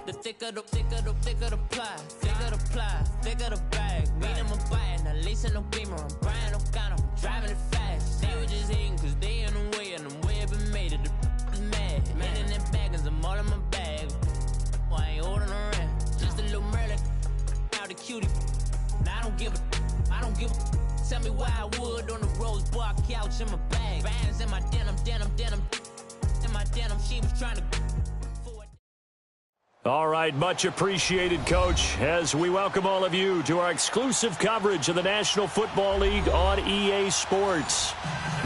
The thicker the pie, thicker the ply, thicker the bag. Meet them a buy, now leasing no beamer. I'm Brian O'Connor, I'm driving it fast. They were just hating cause they in the way, and the way I've been made it. The mad, man in them baggins, I'm all in my bag. Well, I ain't holding around, just a little Merlin. Out the cutie, now I don't give a. Tell me why I would on the rose bar couch in my bag. Bands in my denim. In my denim, she was trying to. All right, much appreciated, Coach, as we welcome all of you to our exclusive coverage of the National Football League on EA Sports.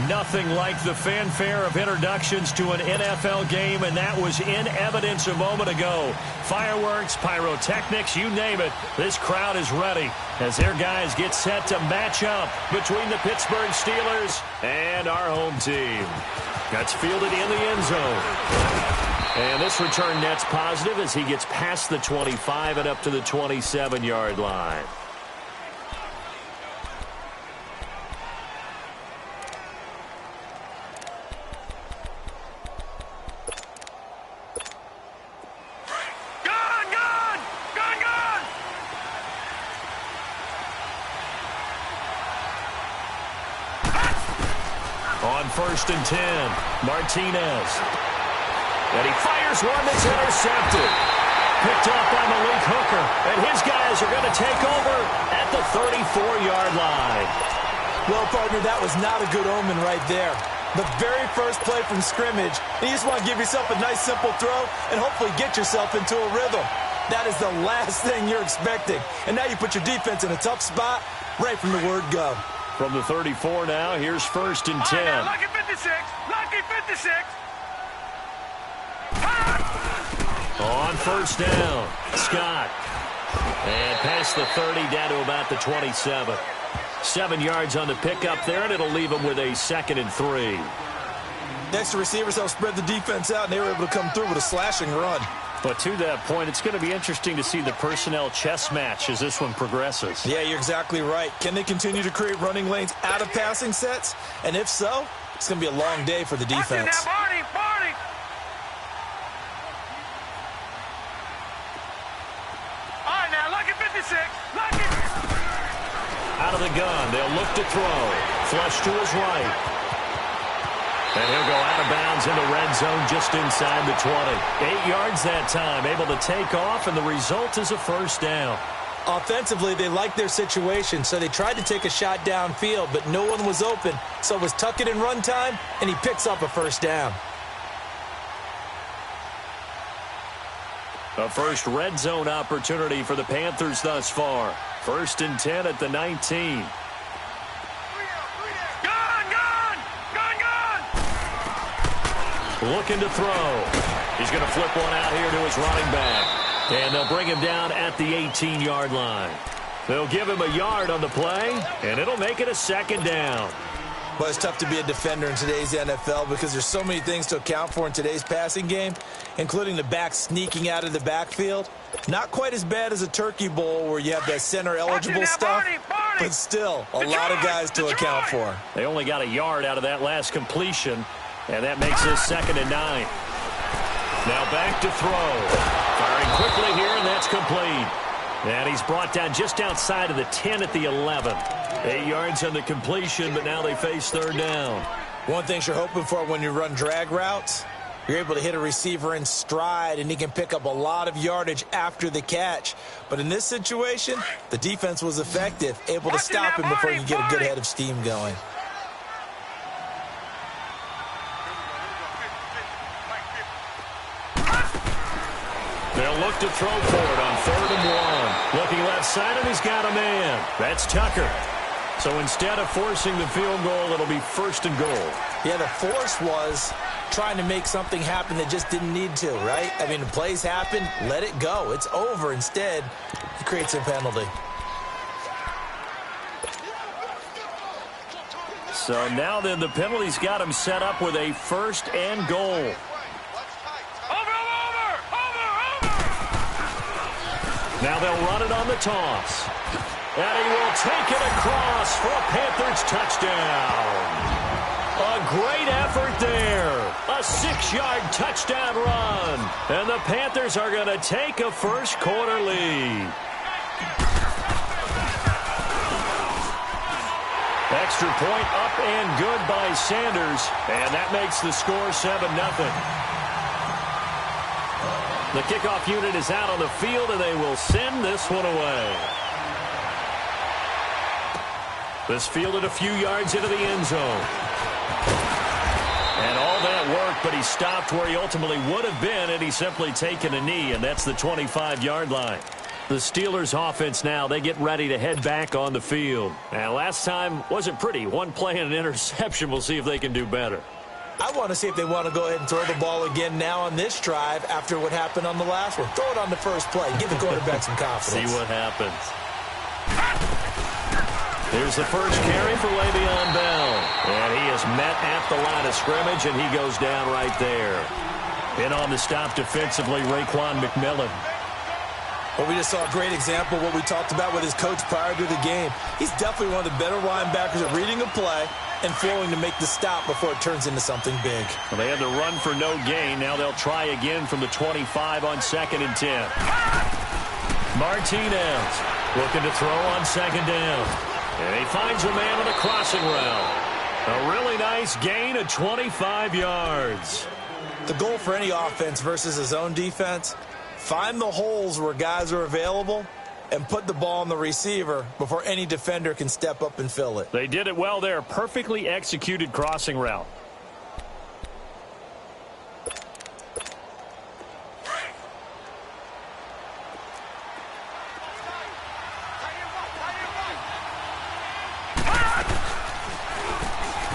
Nothing like the fanfare of introductions to an NFL game, and that was in evidence a moment ago. Fireworks, pyrotechnics, you name it. This crowd is ready as their guys get set to match up between the Pittsburgh Steelers and our home team. That's fielded in the end zone. And this return net's positive as he gets past the 25 and up to the 27-yard line. On 1st and 10, Martinez. And he fires one that's intercepted. Picked up by Malik Hooker. And his guys are going to take over at the 34-yard line. Well, partner, that was not a good omen right there. The very first play from scrimmage, you just want to give yourself a nice, simple throw and hopefully get yourself into a rhythm. That is the last thing you're expecting. And now you put your defense in a tough spot right from the word go. From the 34 now, here's 1st and 10. Now, lucky 56. Lucky 56. On 1st down, Scott. And past the 30 down to about the 27. 7 yards on the pickup there, and it'll leave him with a 2nd and 3. Next, the receivers help spread the defense out, and they were able to come through with a slashing run. But to that point, it's going to be interesting to see the personnel chess match as this one progresses. Yeah, you're exactly right. Can they continue to create running lanes out of passing sets? And if so, it's going to be a long day for the defense. Barney! All right, now, lucky 56. Lucky. Out of the gun, they'll look to throw. Flush to his right. And he'll go out of bounds in the red zone just inside the 20. 8 yards that time, able to take off, and the result is a 1st down. Offensively, they liked their situation, so they tried to take a shot downfield, but no one was open. So it was tuck it in run time, and he picks up a 1st down. A first red zone opportunity for the Panthers thus far. 1st and 10 at the 19. Looking to throw. He's going to flip one out here to his running back. And they'll bring him down at the 18-yard line. They'll give him a yard on the play, and it'll make it a 2nd down. Well, it's tough to be a defender in today's NFL because there's so many things to account for in today's passing game, including the back sneaking out of the backfield. Not quite as bad as a turkey bowl where you have that center-eligible stuff, but still a lot of guys to account for. They only got a yard out of that last completion, and that makes this 2nd and 9. Now back to throw. Firing quickly here, and that's complete. And he's brought down just outside of the 10 at the 11. 8 yards on the completion, but now they face 3rd down. One thing you're hoping for when you run drag routes, you're able to hit a receiver in stride, and he can pick up a lot of yardage after the catch. But in this situation, the defense was effective, able to stop him before you get a good head of steam going. They'll look to throw for it on 3rd and 1. Looking left side, and he's got a man. That's Tucker. So instead of forcing the field goal, it'll be 1st and goal. Yeah, the force was trying to make something happen that just didn't need to, right? I mean, the plays happen, let it go. It's over. Instead, he creates a penalty. So now then, the penalty's got him set up with a 1st and goal. Now they'll run it on the toss. And he will take it across for a Panthers touchdown. A great effort there. A 6 6-yard touchdown run. And the Panthers are going to take a first-quarter lead. Extra point up and good by Sanders. And that makes the score 7-0. The kickoff unit is out on the field, and they will send this one away. This fielded a few yards into the end zone. And all that work, but he stopped where he ultimately would have been had he simply taken a knee, and that's the 25-yard line. The Steelers' offense now, they get ready to head back on the field. And last time wasn't pretty. One play and an interception. We'll see if they can do better. I want to see if they want to go ahead and throw the ball again now on this drive after what happened on the last one. Throw it on the first play. Give the quarterback some confidence. See what happens. Here's the first carry for Le'Veon Bell. And he is met at the line of scrimmage, and he goes down right there. In on the stop defensively, Raekwon McMillan. Well, we just saw a great example of what we talked about with his coach prior to the game. He's definitely one of the better linebackers at reading a play and flowing to make the stop before it turns into something big. Well, they had to run for no gain. Now they'll try again from the 25 on 2nd and 10. Martinez looking to throw on 2nd down. And he finds a man on a crossing route. A really nice gain of 25 yards. The goal for any offense versus his own defense, find the holes where guys are available and put the ball on the receiver before any defender can step up and fill it. They did it well there. Perfectly executed crossing route.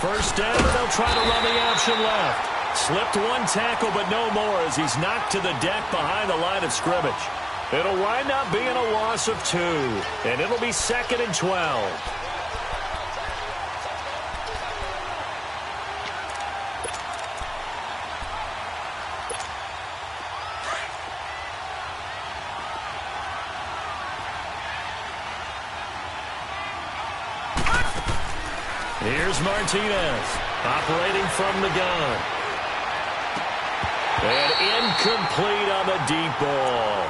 First down, and they'll try to run the option left. Slipped one tackle, but no more as he's knocked to the deck behind the line of scrimmage. It'll wind up being a loss of 2, and it'll be 2nd and 12. Here's Martinez operating from the gun. And incomplete on the deep ball.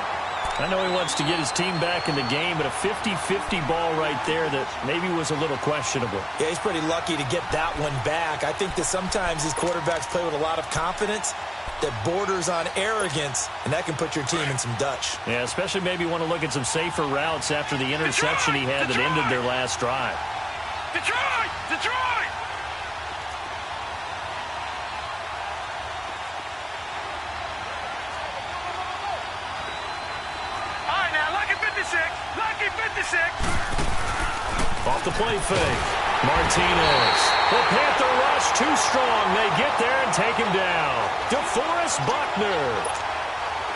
I know he wants to get his team back in the game, but a 50-50 ball right there that maybe was a little questionable. Yeah, he's pretty lucky to get that one back. I think that sometimes these quarterbacks play with a lot of confidence that borders on arrogance, and that can put your team in some Dutch. Yeah, especially maybe want to look at some safer routes after the interception he had that ended their last drive. Detroit! Detroit! All right, now, lucky 56. Lucky 56. Off the play fake. Martinez. The Panther rush too strong. They get there and take him down. DeForest Buckner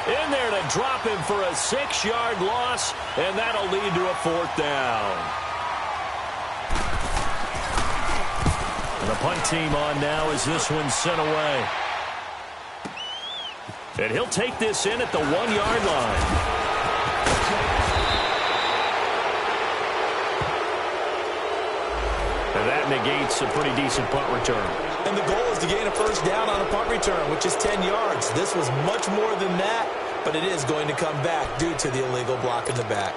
in there to drop him for a 6-yard loss, and that'll lead to a 4th down. The punt team on now as this one's sent away. And he'll take this in at the 1-yard line. And that negates a pretty decent punt return. And the goal is to gain a first down on a punt return, which is 10 yards. This was much more than that, but it is going to come back due to the illegal block in the back.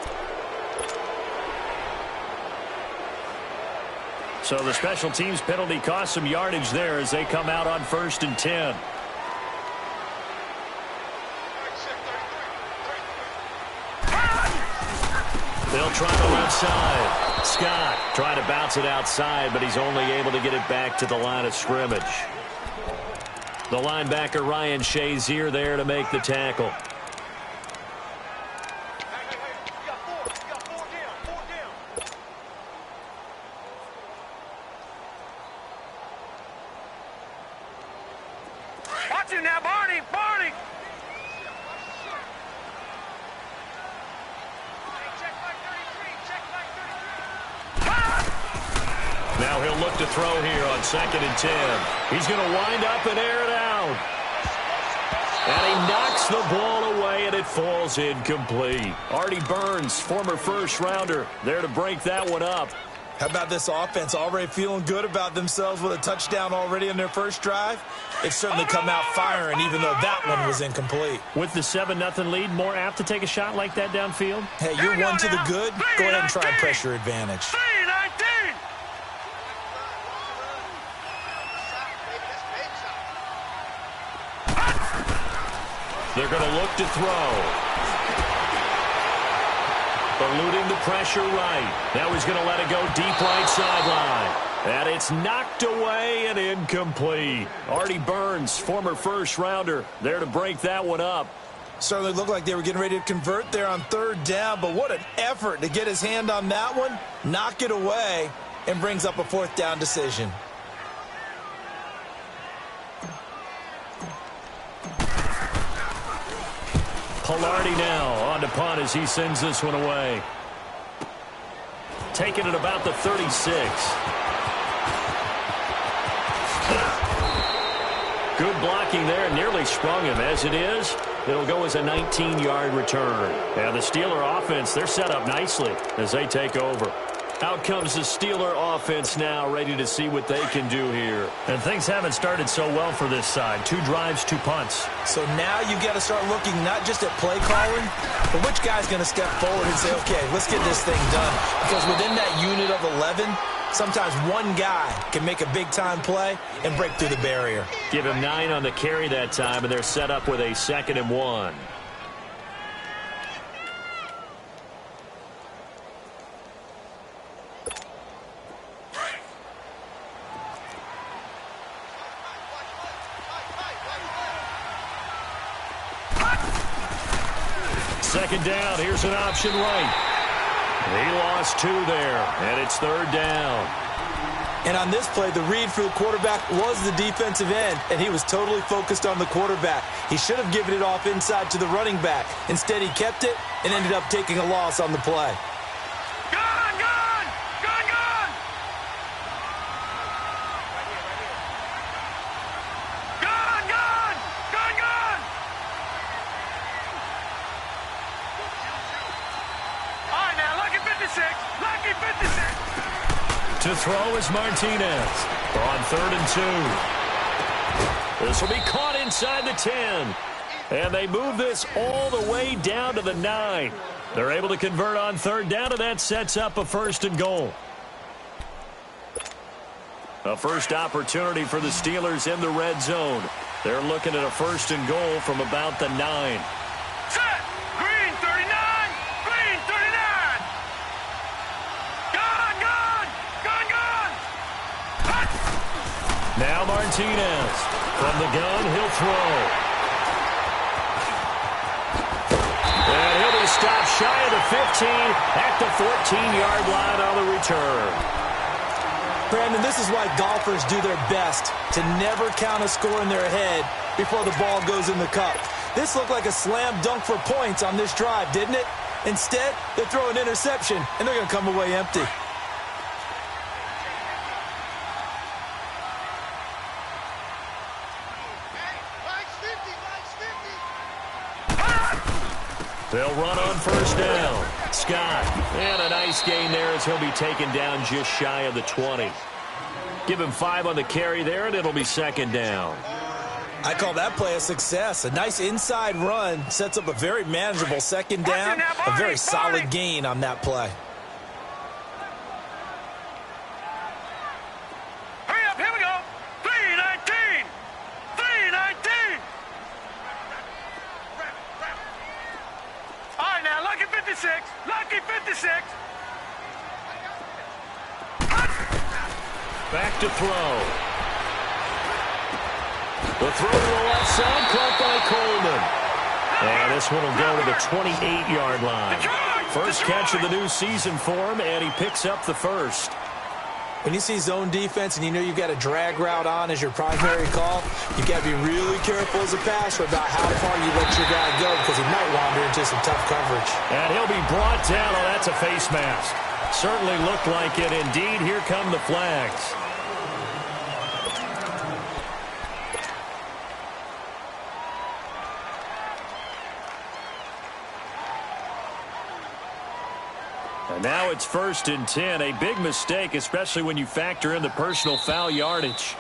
So the special teams penalty cost some yardage there as they come out on 1st and 10. They'll try the left side. Scott trying to bounce it outside, but he's only able to get it back to the line of scrimmage. The linebacker Ryan Shazier there to make the tackle. Watch him now, Barney! Barney! Check back 33! Check back 33! Now he'll look to throw here on 2nd and 10. He's going to wind up and air it out. And he knocks the ball away, and it falls incomplete. Artie Burns, former first-rounder, there to break that one up. How about this offense already feeling good about themselves with a touchdown already on their first drive? They've certainly come out firing, even though that one was incomplete. With the 7-0 lead, more apt to take a shot like that downfield? Hey, you're one to the good. Go ahead and try and press your advantage. 3-19. They're going to look to throw. Eluding the pressure right. Now he's going to let it go deep right sideline. And it's knocked away and incomplete. Artie Burns, former first-rounder, there to break that one up. Certainly looked like they were getting ready to convert there on third down, but what an effort to get his hand on that one, knock it away, and brings up a fourth down decision. Pilardi now on to punt as he sends this one away. Taking it about the 36. Good blocking there, nearly sprung him. As it is, it'll go as a 19-yard return. And the Steeler offense, they're set up nicely as they take over. Out comes the Steeler offense now, ready to see what they can do here. And things haven't started so well for this side. 2 drives, 2 punts. So now you got to start looking not just at play calling, but which guy's going to step forward and say, okay, let's get this thing done. Because within that unit of 11, sometimes one guy can make a big-time play and break through the barrier. Give him 9 on the carry that time, and they're set up with a 2nd and 1. Second down, here's an option right. He lost 2 there, and it's 3rd down. And on this play, the read for the quarterback was the defensive end, and he was totally focused on the quarterback. He should have given it off inside to the running back. Instead, he kept it and ended up taking a loss on the play. Gone, gone, gone, gone. Gone, gone, gone, gone. All right, now, lucky 56, lucky 56. To throw is Martinez on 3rd and 2. This will be caught inside the 10. And they move this all the way down to the 9. They're able to convert on 3rd down, and that sets up a 1st and goal. A first opportunity for the Steelers in the red zone. They're looking at a 1st and goal from about the 9. Set. Green 39. Green 39. Gone, gone, gone, gone. Hut. Now Martinez. From the gun, he'll throw. And he'll be stopped shy of the 15 at the 14-yard line on the return. Brandon, this is why golfers do their best to never count a score in their head before the ball goes in the cup. This looked like a slam dunk for points on this drive, didn't it? Instead, they throw an interception, and they're going to come away empty. They'll run on 1st down. Scott, and a nice gain there as he'll be taken down just shy of the 20. Give him 5 on the carry there, and it'll be 2nd down. I call that play a success. A nice inside run sets up a very manageable 2nd down. A very solid gain on that play. Hurry up, here we go. 3-19. 3-19. All right, now, lucky 56. Lucky 56. Back to throw. The throw to the left side, caught by Coleman. And this one will go to the 28-yard line. First catch of the new season for him, and he picks up the 1st. When you see zone defense and you know you've got a drag route on as your primary call, you've got to be really careful as a passer about how far you let your guy go because he might wander into some tough coverage. And he'll be brought down. Oh, that's a face mask. Certainly looked like it. Indeed, here come the flags. And now it's 1st and 10. A big mistake, especially when you factor in the personal foul yardage.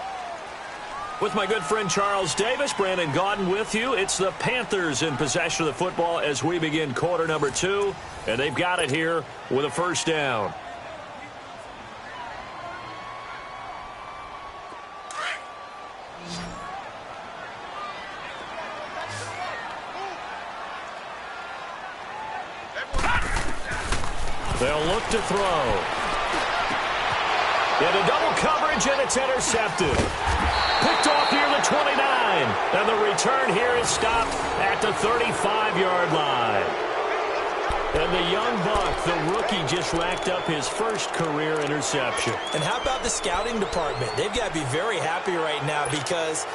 With my good friend Charles Davis, Brandon Gaudin with you. It's the Panthers in possession of the football as we begin quarter number 2. And they've got it here with a first down. They'll look to throw. Into double coverage, and it's intercepted. Picked off near the 29. And the return here is stopped at the 35-yard line. And the young buck, the rookie, just racked up his first career interception. And how about the scouting department? They've got to be very happy right now because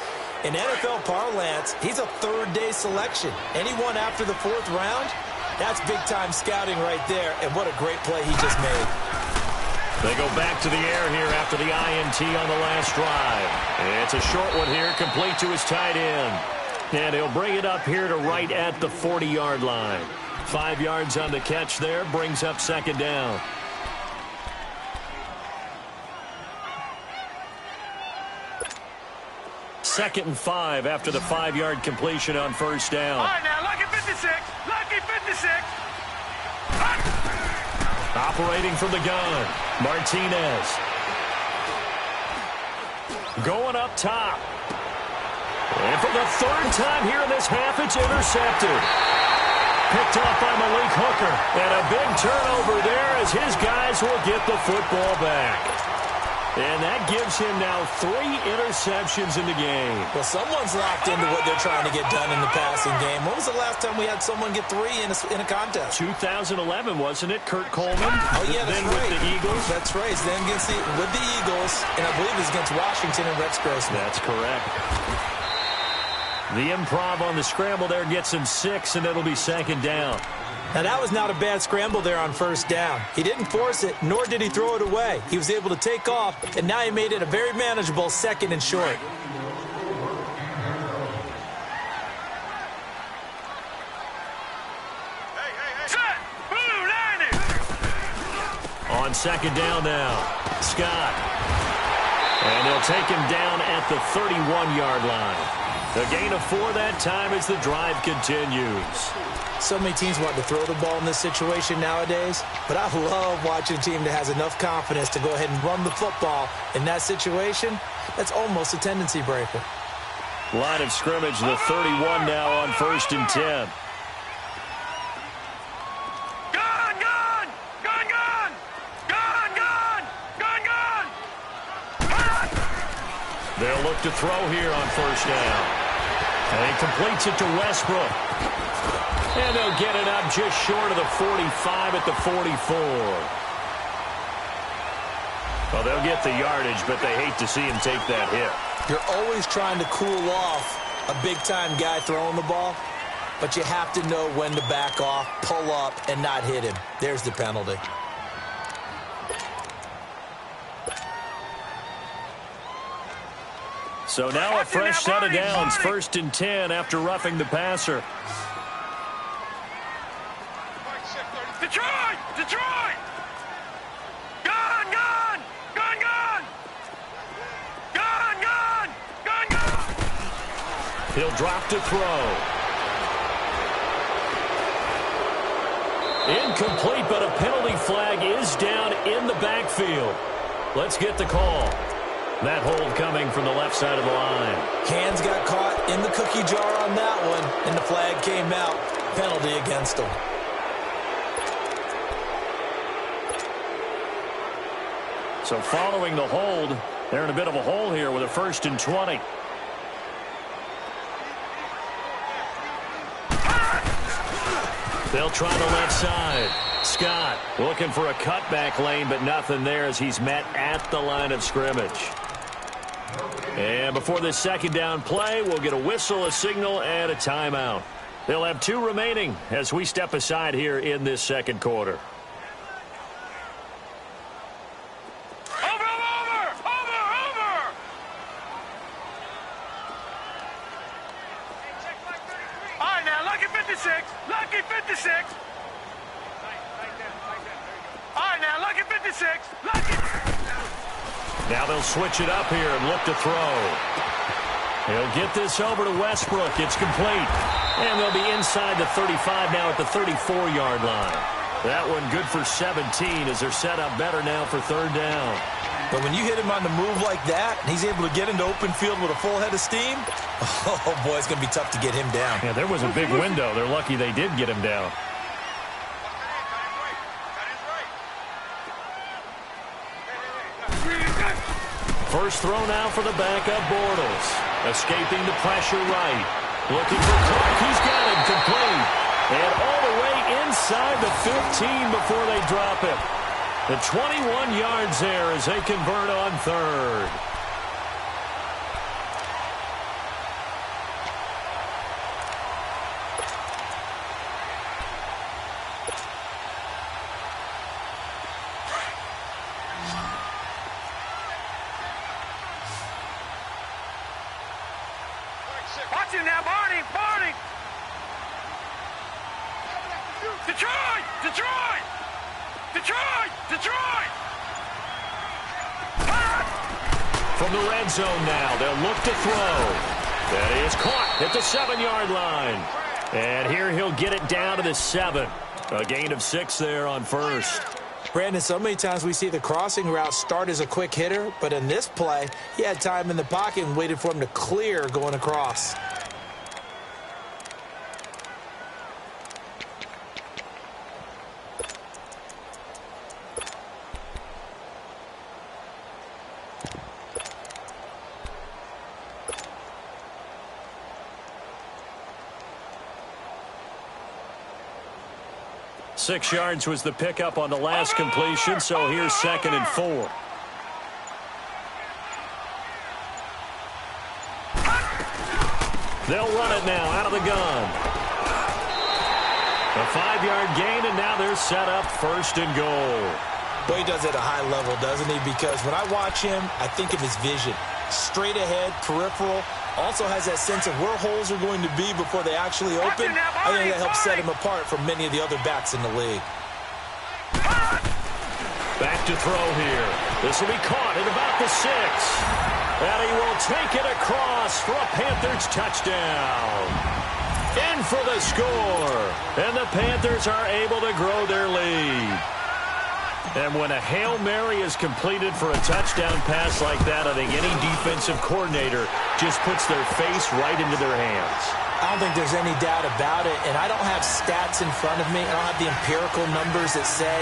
in NFL parlance, he's a third-day selection. Anyone after the 4th round, that's big-time scouting right there, and what a great play he just made. They go back to the air here after the INT on the last drive. It's a short one here, complete to his tight end. And he'll bring it up here to right at the 40-yard line. 5 yards on the catch there, brings up 2nd down. Second and 5 after the 5-yard completion on first down. All right, now, lucky 56. Lucky 56. Operating from the gun, Martinez. Going up top. And for the 3rd time here in this half, it's intercepted. Picked off by Malik Hooker. And a big turnover there as his guys will get the football back. And that gives him now 3 interceptions in the game. Well, someone's locked into what they're trying to get done in the passing game. When was the last time we had someone get 3 in a contest? 2011, wasn't it? Kurt Coleman. Oh, yeah, that's then right. with the Eagles. That's right. Then with the Eagles, and I believe it's against Washington and Rex Grossman. That's correct. The improv on the scramble there gets him 6, and it'll be 2nd down. Now, that was not a bad scramble there on first down. He didn't force it, nor did he throw it away. He was able to take off, and now he made it a very manageable 2nd and short. Set. Blue 90. On 2nd down now, Scott. And they'll take him down at the 31-yard line. A gain of 4 that time as the drive continues. So many teams want to throw the ball in this situation nowadays, but I love watching a team that has enough confidence to go ahead and run the football. In that situation, that's almost a tendency breaker. Line of scrimmage, the 31 now on 1st and 10. Gun, gun. Gun, gun. Gun, gun. Gun, gun. They'll look to throw here on first down. And he completes it to Westbrook. And they'll get it up just short of the 45 at the 44. Well, they'll get the yardage, but they hate to see him take that hit. You're always trying to cool off a big-time guy throwing the ball, but you have to know when to back off, pull up, and not hit him. There's the penalty. So now a fresh set of downs, 1st and 10 after roughing the passer. Detroit! Detroit! Gun, gun! Gun, gun! Gun, gun! Gun, gun! He'll drop to throw. Incomplete, but a penalty flag is down in the backfield. Let's get the call. That hold coming from the left side of the line. Hands got caught in the cookie jar on that one, and the flag came out. Penalty against him. So following the hold, they're in a bit of a hole here with a 1st and 20. They'll try the left side. Scott looking for a cutback lane, but nothing there as he's met at the line of scrimmage. And before this 2nd down play, we'll get a whistle, a signal, and a timeout. They'll have 2 remaining as we step aside here in this 2nd quarter. Lucky 56. right now. Lucky 56. Lucky. Now they'll switch it up here and look to throw. He'll get this over to Westbrook. It's complete. And they'll be inside the 35 now at the 34-yard line. That one good for 17 as they're set up better now for third down. But when you hit him on the move like that, and he's able to get into open field with a full head of steam, oh, boy, it's going to be tough to get him down. Yeah, there was a big window. They're lucky they did get him down. First throw now for the backup Bortles. Escaping the pressure right. Looking for Clark. He's got him complete. And all the way inside the 15 before they drop it. The 21 yards there as they convert on third. Watch him now, Barney. Barney. Detroit. Detroit. Detroit. Detroit. From the red zone now, they'll look to throw. That is caught at the 7-yard line. And here he'll get it down to the 7. A gain of 6 there on first. Brandon, so many times we see the crossing route start as a quick hitter, but in this play, he had time in the pocket and waited for him to clear going across. Six yards was the pickup on the last completion, so here's 2nd and 4. They'll run it now out of the gun. A 5-yard gain, and now they're set up 1st and goal. Well, he does it at a high level, doesn't he? Because when I watch him, I think of his vision. Straight ahead, peripheral. Also has that sense of where holes are going to be before they actually open. I think that helps set him apart from many of the other backs in the league. Back to throw here. This will be caught at about the 6. And he will take it across for a Panthers touchdown. In for the score. And the Panthers are able to grow their lead. And when a Hail Mary is completed for a touchdown pass like that, I think any defensive coordinator just puts their face right into their hands. I don't think there's any doubt about it, and I don't have stats in front of me. I don't have the empirical numbers that say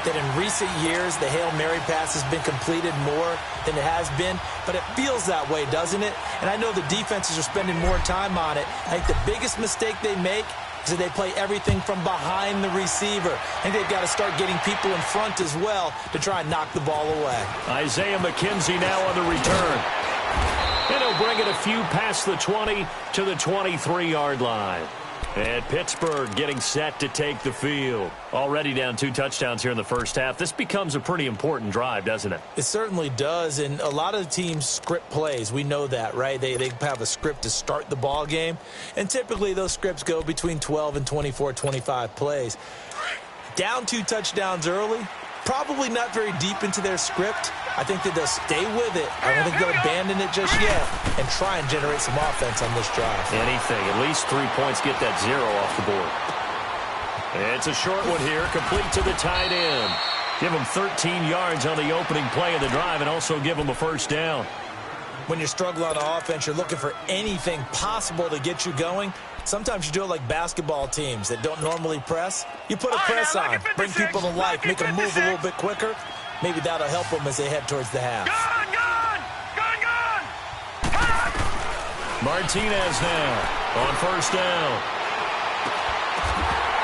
that in recent years the Hail Mary pass has been completed more than it has been, but it feels that way, doesn't it? And I know the defenses are spending more time on it. I think the biggest mistake they make is that they play everything from behind the receiver. I think they've got to start getting people in front as well to try and knock the ball away. Isaiah McKenzie now on the return. And he'll bring it a few past the 20 to the 23-yard line. And Pittsburgh getting set to take the field. Already down 2 touchdowns here in the first half. This becomes a pretty important drive, doesn't it? It certainly does, and a lot of the teams script plays. We know that, right? They have a script to start the ball game, and typically those scripts go between 12 and 24, 25 plays. Down 2 touchdowns early, probably not very deep into their script. I think that they'll stay with it. I don't think they'll abandon it just yet and try and generate some offense on this drive. Anything. At least 3 points, get that 0 off the board. It's a short one here, complete to the tight end. Give him 13 yards on the opening play of the drive and also give him a first down. When you struggle on offense, you're looking for anything possible to get you going. Sometimes you do it like basketball teams that don't normally press. You put a press on, bring people to life, make them move a little bit quicker. Maybe that'll help them as they head towards the half. Gone, gone, gone, gone. Martinez now on first down.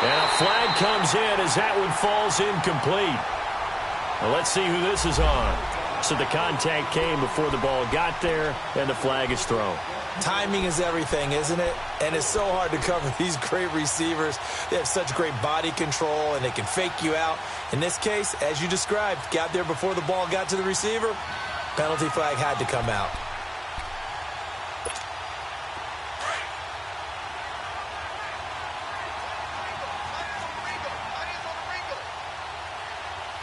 And a flag comes in as that one falls incomplete. Well, let's see who this is on. So the contact came before the ball got there, and the flag is thrown. Timing is everything, isn't it? And it's so hard to cover these great receivers. They have such great body control, and they can fake you out. In this case, as you described, got there before the ball got to the receiver. Penalty flag had to come out.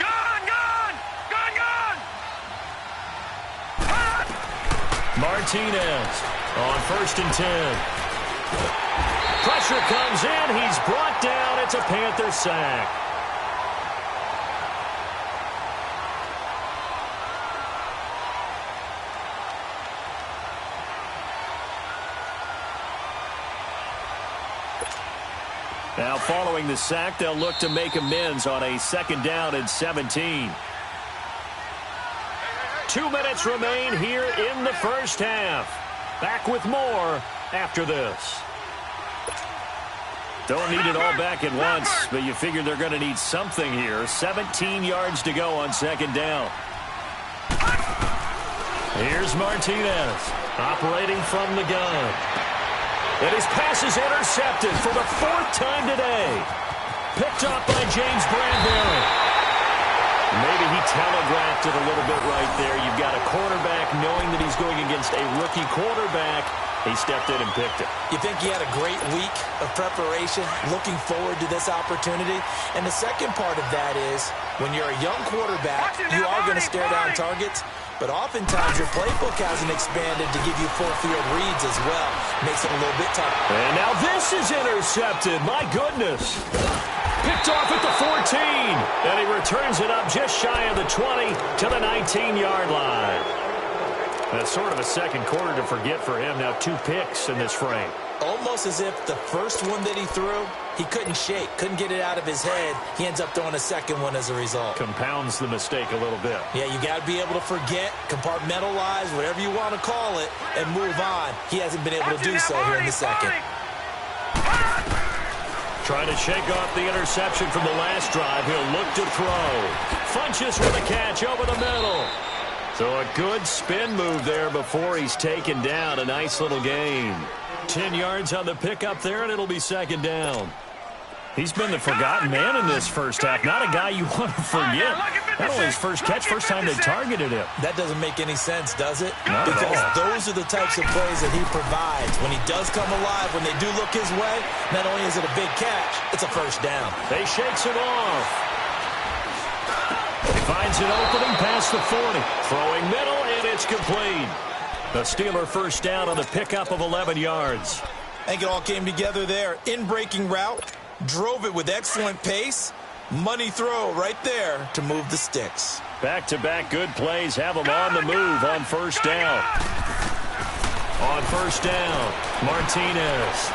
Gone, Martinez on 1st and 10. Pressure comes in. He's brought down. It's a Panther sack. Now, following the sack, they'll look to make amends on a 2nd down and 17. 2 minutes remain here in the first half. Back with more after this. Don't need it all back at once, but you figure they're going to need something here. 17 yards to go on 2nd down. Here's Martinez operating from the gun. And his pass is intercepted for the 4th time today. Picked up by James Bradbury. Maybe he telegraphed it a little bit right there. You've got a quarterback knowing that he's going against a rookie quarterback. He stepped in and picked it. You think he had a great week of preparation, looking forward to this opportunity? And the second part of that is, when you're a young quarterback, you are going to stare down targets, but oftentimes your playbook hasn't expanded to give you full field reads as well. Makes it a little bit tougher. And now this is intercepted. My goodness. Picked off at the 14. And he returns it up just shy of the 20 to the 19-yard line. That's sort of a second quarter to forget for him. Now 2 picks in this frame. Almost as if the first one that he threw, he couldn't shake, couldn't get it out of his head. He ends up throwing a second one as a result. Compounds the mistake a little bit. Yeah, you got to be able to forget, compartmentalize, whatever you want to call it, and move on. He hasn't been able to do so here in the second. Trying to shake off the interception from the last drive. He'll look to throw. Funches with a catch over the middle. So a good spin move there before he's taken down. A nice little gain. 10 yards on the pickup there, and it'll be 2nd down. He's been the forgotten man in this first half. Not a guy you want to forget. Not only his first catch, first time they targeted him. That doesn't make any sense, does it? Not because at all. those are the types of plays that he provides. When he does come alive, when they do look his way, not only is it a big catch, it's a first down. They shakes it off. He finds an opening past the 40. Throwing middle, and it's complete. The Steeler first down on the pickup of 11 yards. I think it all came together there. In-breaking route, drove it with excellent pace. Money throw right there to move the sticks. Back-to-back good plays have him on the move on first down. On first down, Martinez.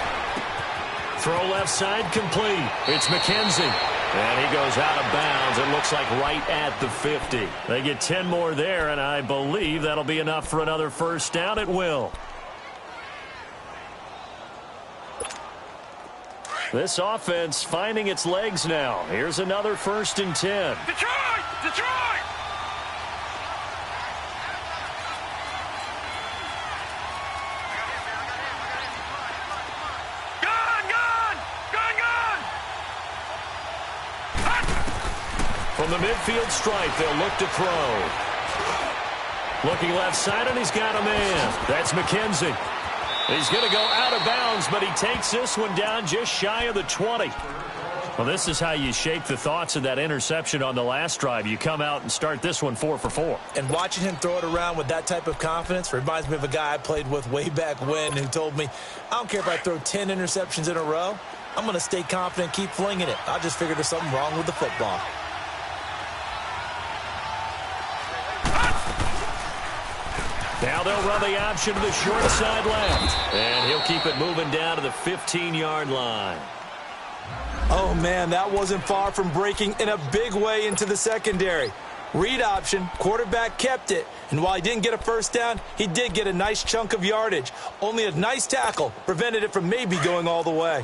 Throw left side complete. It's McKenzie. And he goes out of bounds. It looks like right at the 50. They get 10 more there, and I believe that'll be enough for another first down. It will. This offense finding its legs now. Here's another 1st and 10. Detroit! Detroit! From the midfield stripe, they'll look to throw. Looking left side, and he's got a man. That's McKenzie. He's going to go out of bounds, but he takes this one down just shy of the 20. Well, this is how you shape the thoughts of that interception on the last drive. You come out and start this one 4 for 4. And watching him throw it around with that type of confidence reminds me of a guy I played with way back when who told me, I don't care if I throw 10 interceptions in a row. I'm going to stay confident, keep flinging it. I just figured there's something wrong with the football. Now they'll run the option to the short side left. And he'll keep it moving down to the 15-yard line. Oh, man, that wasn't far from breaking in a big way into the secondary. Read option, quarterback kept it. And while he didn't get a first down, he did get a nice chunk of yardage. Only a nice tackle prevented it from maybe going all the way.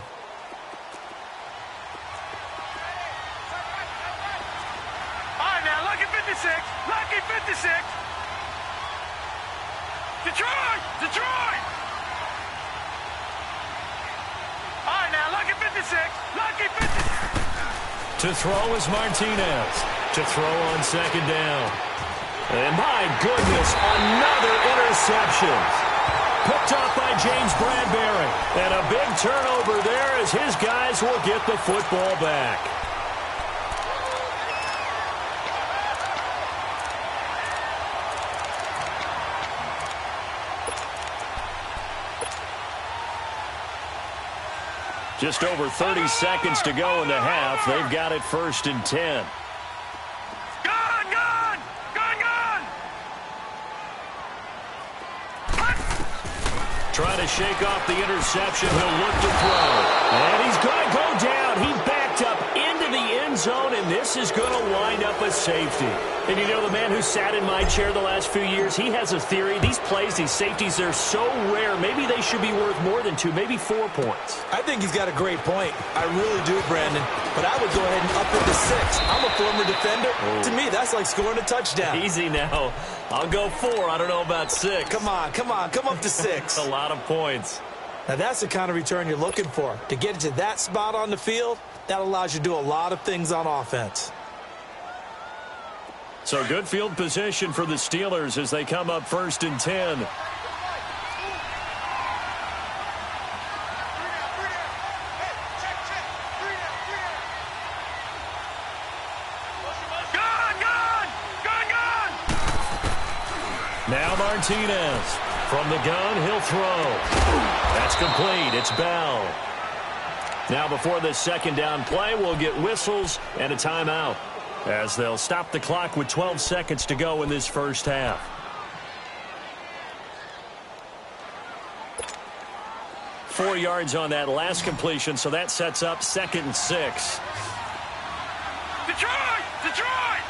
All right, now, lucky 56. Lucky 56. Detroit! Detroit! All right, now, lucky 56. Lucky 56. To throw is Martinez. To throw on 2nd down. And my goodness, another interception. Picked up by James Bradbury. And a big turnover there as his guys will get the football back. Just over 30 seconds to go in the half. They've got it 1st and 10. Gone, gone! Gone, gone! Trying to shake off the interception. He'll look to throw. And he's going to go down. He backed up into the end zone, and this is going to wind up a safety. And you know, the man who sat in my chair the last few years, he has a theory. These plays, these safeties, they're so rare. Maybe they should be worth more than 2, maybe 4 points. I think he's got a great point. I really do, Brandon. But I would go ahead and up it to 6. I'm a former defender. To me, that's like scoring a touchdown. Easy now. I'll go 4. I don't know about 6. Come on. Come up to 6. A lot of points. Now, that's the kind of return you're looking for. To get to that spot on the field, that allows you to do a lot of things on offense. So good field position for the Steelers as they come up 1st and 10. Now Martinez. From the gun, he'll throw. That's complete. It's Bell. Now before this second down play, we'll get whistles and a timeout, as they'll stop the clock with 12 seconds to go in this first half. Four yards on that last completion, so that sets up 2nd and 6. Detroit! Detroit!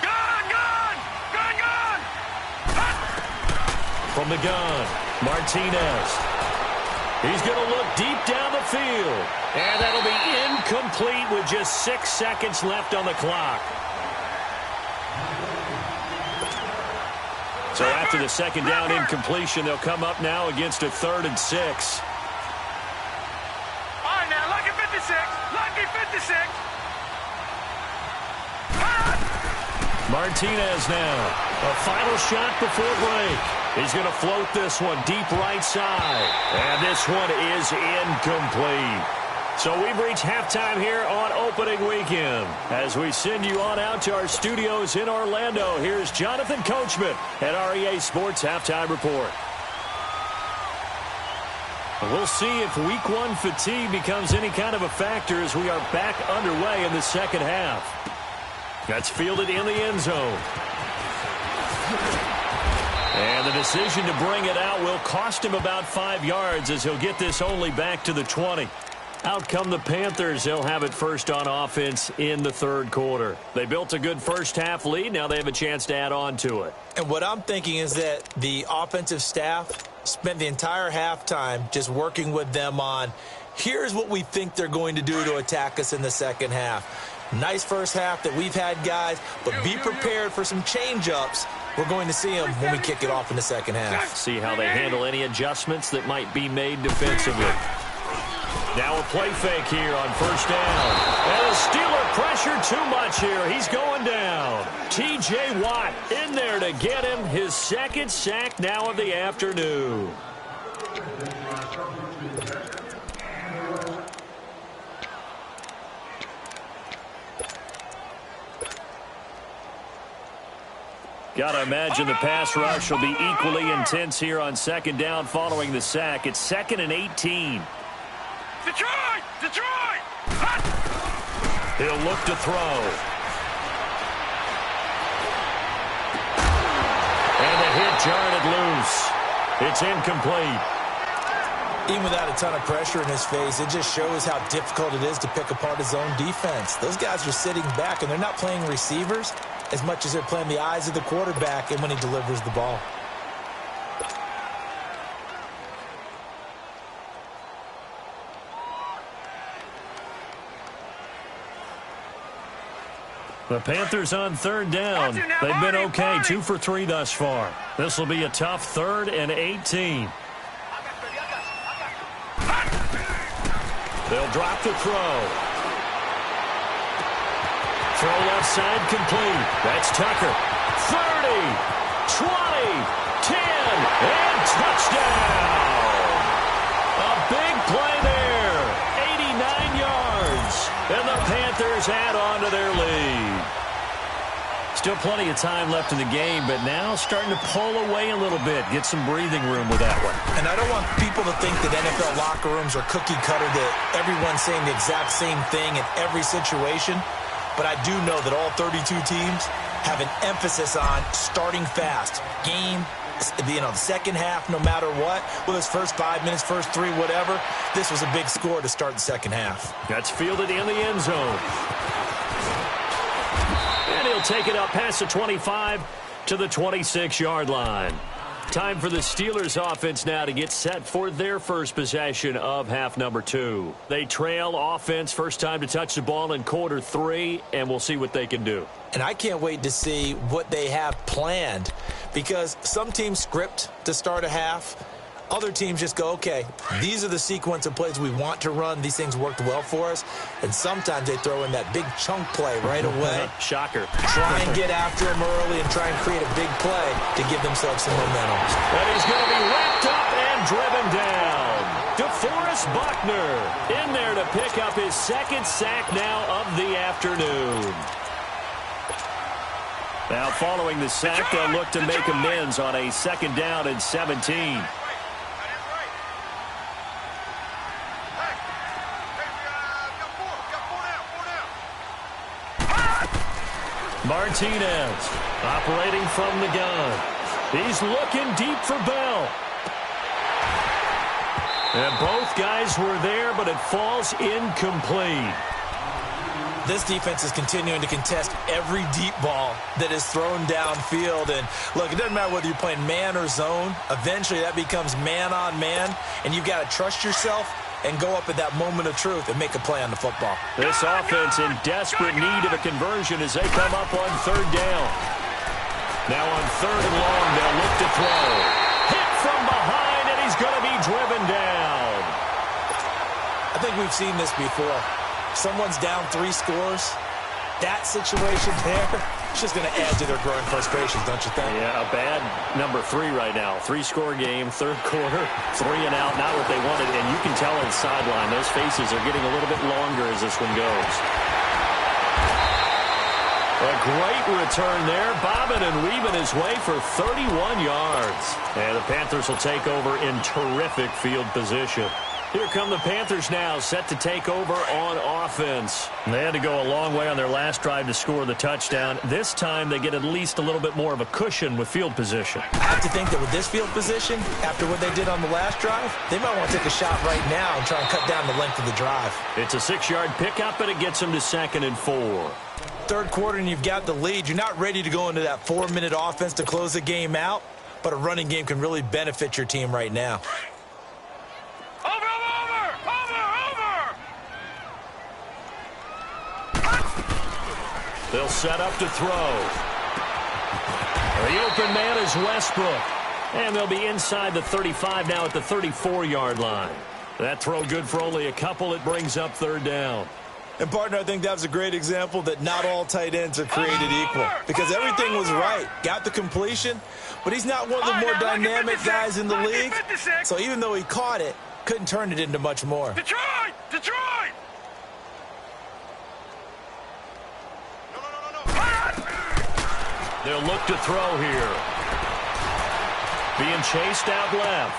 Gone, gone! Gone, gone! From the gun, Martinez. He's going to look deep down the field. And that'll be incomplete with just 6 seconds left on the clock. So after the second down incompletion, they'll come up now against a 3rd and 6. All right, now, lucky 56. Lucky 56. Martinez now. A final shot before break. He's going to float this one deep right side. And this one is incomplete. So we've reached halftime here on opening weekend. As we send you on out to our studios in Orlando, here's Jonathan Coachman at REA Sports Halftime Report. We'll see if Week 1 fatigue becomes any kind of a factor as we are back underway in the second half. That's fielded in the end zone. And the decision to bring it out will cost him about 5 yards as he'll get this only back to the 20. Out come the Panthers. They'll have it first on offense in the third quarter. They built a good first half lead. Now they have a chance to add on to it. And what I'm thinking is that the offensive staff spent the entire halftime just working with them on, here's what we think they're going to do to attack us in the second half. Nice first half that we've had, guys, but be prepared for some change-ups. We're going to see them when we kick it off in the second half. See how they handle any adjustments that might be made defensively. Now a play fake here on first down. And the Steeler pressure too much here. He's going down. T.J. Watt in there to get him his second sack now of the afternoon. Got to imagine the pass rush will be equally intense here on second down following the sack. It's 2nd and 18. Detroit! Detroit! He'll look to throw. And the hit jarred it loose. It's incomplete. Even without a ton of pressure in his face, it just shows how difficult it is to pick apart his own defense. Those guys are sitting back, and they're not playing receivers as much as they're playing the eyes of the quarterback and when he delivers the ball. The Panthers on third down. They've been okay, 2 for 3 thus far. This will be a tough 3rd and 18. They'll drop the throw. Throw left side complete. That's Tucker. 30, 20, 10, and touchdown. A big play there. 89 yards. And the Panthers add on to their lead. Still plenty of time left in the game, but now starting to pull away a little bit. Get some breathing room with that one. And I don't want people to think that NFL locker rooms are cookie cutter, that everyone's saying the exact same thing in every situation. But I do know that all 32 teams have an emphasis on starting fast. Game, the second half, no matter what, whether it's first 5 minutes, first 3, whatever, this was a big score to start the second half. That's fielded in the end zone. And he'll take it up past the 25 to the 26-yard line. Time for the Steelers offense now to get set for their first possession of half number 2. They trail offense, first time to touch the ball in quarter 3, and we'll see what they can do. And I can't wait to see what they have planned, because some teams script to start a half. Other teams just go, okay, these are the sequence of plays we want to run. These things worked well for us. And sometimes they throw in that big chunk play right away. Shocker. Try and get after him early and try and create a big play to give themselves some momentum. And he's going to be wrapped up and driven down. DeForest Buckner in there to pick up his second sack now of the afternoon. Now following the sack, they'll look to make amends on a 2nd down and 17. Martinez operating from the gun. He's looking deep for Bell. And both guys were there, but it falls incomplete. This defense is continuing to contest every deep ball that is thrown downfield. And, look, it doesn't matter whether you're playing man or zone. Eventually that becomes man on man, and you've got to trust yourself and go up at that moment of truth and make a play on the football. This offense in desperate need of a conversion as they come up on 3rd down. Now on 3rd and long, they'll look to throw. Hit from behind, and he's going to be driven down. I think we've seen this before. Someone's down 3 scores. That situation there, it's just going to add to their growing frustrations, don't you think? Yeah, a bad number 3 right now. 3-score game, 3rd quarter, 3 and out, not what they wanted. And you can tell on the sideline, those faces are getting a little bit longer as this one goes. A great return there, bobbing and weaving his way for 31 yards. And the Panthers will take over in terrific field position. Here come the Panthers now, set to take over on offense. They had to go a long way on their last drive to score the touchdown. This time they get at least a little bit more of a cushion with field position. I have to think that with this field position, after what they did on the last drive, they might want to take a shot right now and try and cut down the length of the drive. It's a 6-yard pickup, and it gets them to 2nd and 4. 3rd quarter, and you've got the lead. You're not ready to go into that 4-minute offense to close the game out, but a running game can really benefit your team right now. They'll set up to throw. The open man is Westbrook. And they'll be inside the 35 now at the 34-yard line. That throw good for only a couple. It brings up 3rd down. And, partner, I think that was a great example that not all tight ends are created equal. Because everything was right. Got the completion, but he's not one of the more dynamic guys in the league. So even though he caught it, couldn't turn it into much more. Detroit! Detroit! They'll look to throw here. Being chased out left.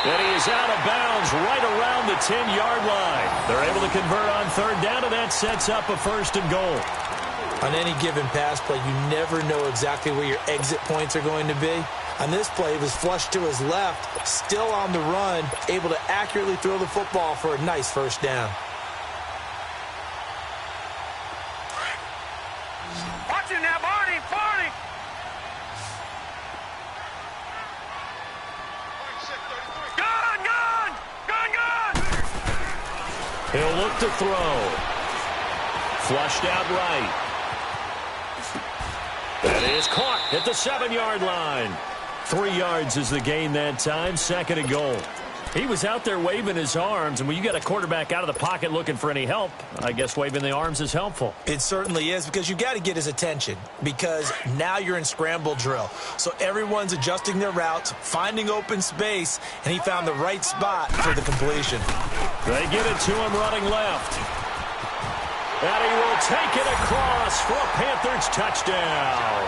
And he is out of bounds right around the 10-yard line. They're able to convert on 3rd down, and that sets up a 1st and goal. On any given pass play, you never know exactly where your exit points are going to be. On this play, he was flushed to his left, still on the run, able to accurately throw the football for a nice 1st down. Watch him now, Barney! Barney! Gun! Gun! Gun! Gun! He'll look to throw. Flushed out right. That is caught at the 7-yard line. 3 yards is the gain that time. 2nd and goal. He was out there waving his arms, and when you got a quarterback out of the pocket looking for any help, I guess waving the arms is helpful. It certainly is, because you've got to get his attention, because now you're in scramble drill. So everyone's adjusting their routes, finding open space, and he found the right spot for the completion. They get it to him running left. And he will take it across for a Panthers touchdown.